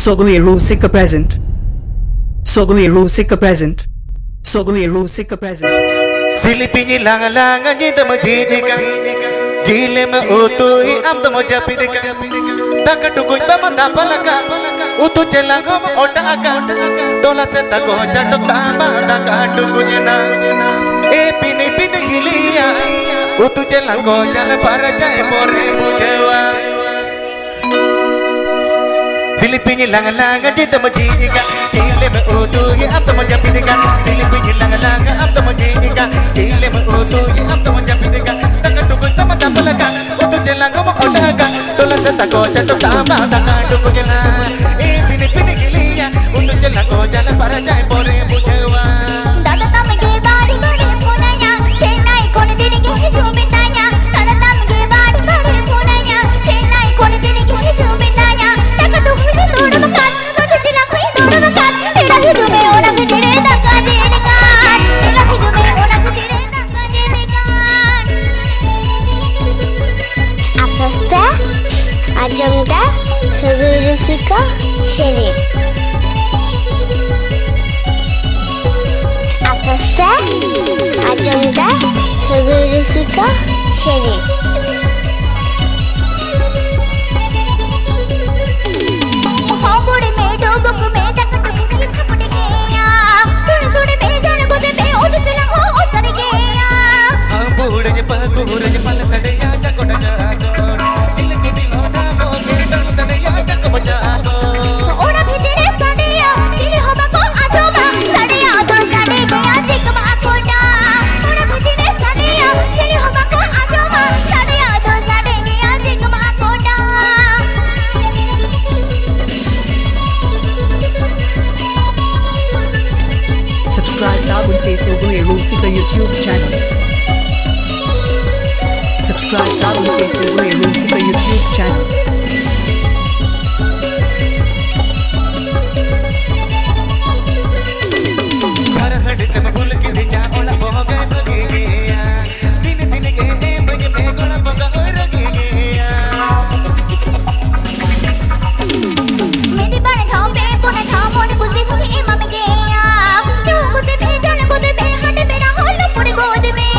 Sogoye Rusika present. Sogoye Rusika present. Sogoye Rusika present. Silipinyi langa nyi tamo jijika. Jile me utui am tamo japirika. Taka tukuy pa matapalaka. Utu chelango mo odaka. Dola se tako chatok tama taka tukuy na. E pini pini hilia. Utu chelango jala para jae pore mujewa. Silipinyi langa nyi tamo jijika. Jile me utui am tamo japirika. Silipinyi langa am tamo jijika. Jile me utui am tamo japirika. Taka tukuy pa matapalaka. Utu chelango mo odaka. Dola se tako chatok tama taka tukuy na. E pini pini hilia. Utu chelango jala para jae pore mujewa. Dada tamge bari bari punanya. Chennai kone dinige hijuminanya. Dada tamge bari bari punanya. Chennai kone dinige hijuminanya. Taka tukuy dodu makan. Dodu chila koi dodu makan. Tera hijume ona kudire taka dinikan. Tera hijume ona kudire taka dinikan. Apasta ajamda Sogoye Sherif. Apasta ajamda Sogoye Sherif. Homuri me dobuk me taka tuki chapudi gaya. Suri me jal bude me odu chila ho osari gaya. Ambure je pagure je pal sadeya jakoda jago. Dilki diloda mo me dam sadeya jakoda jago. Ora bhitire sadeya dil hoba ko ajoma. Sadeya to sade gaya jikma koda. Ora bhitire sadeya dil hoba ko ajoma. Sadeya to sade gaya jikma koda. Subscribe now and say Sogoye Rusika YouTube channel. Subscribe now and say Sogoye Rusika YouTube channel. हर हड़ से भूल के दिया ओला बोगे बगे गया दिन दिन के ने बगे में गोला बगा रगे गया मेरी बड़े थाम पे पुणे थाम मोने बुद्धि सुखी इमाम गया तू बुद्धि पे जाने बुद्धि पे हटे मेरा हाल पुणे गोद में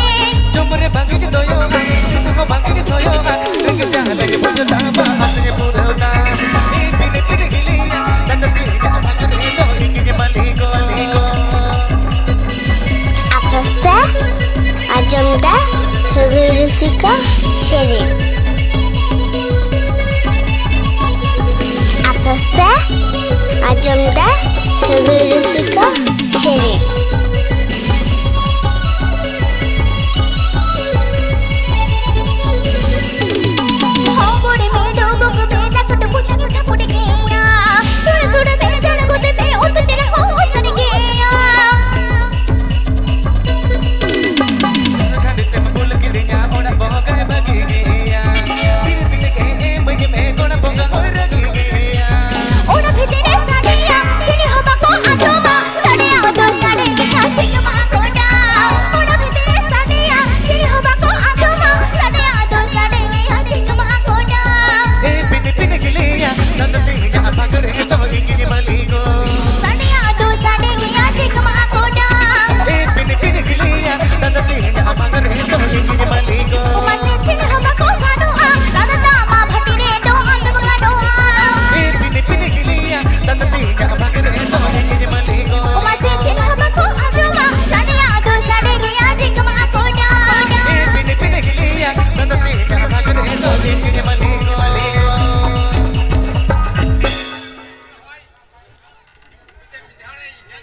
चुमरे भागे के दोयो किसको भागे के दोयो रंग जाले के बुझ ताबा आते पुरौना ए बिने बिने गिलिया तंती का भागे लो के मालिको Apasta ajamda Sogoye Sherif. Apasta ajamda Sogoye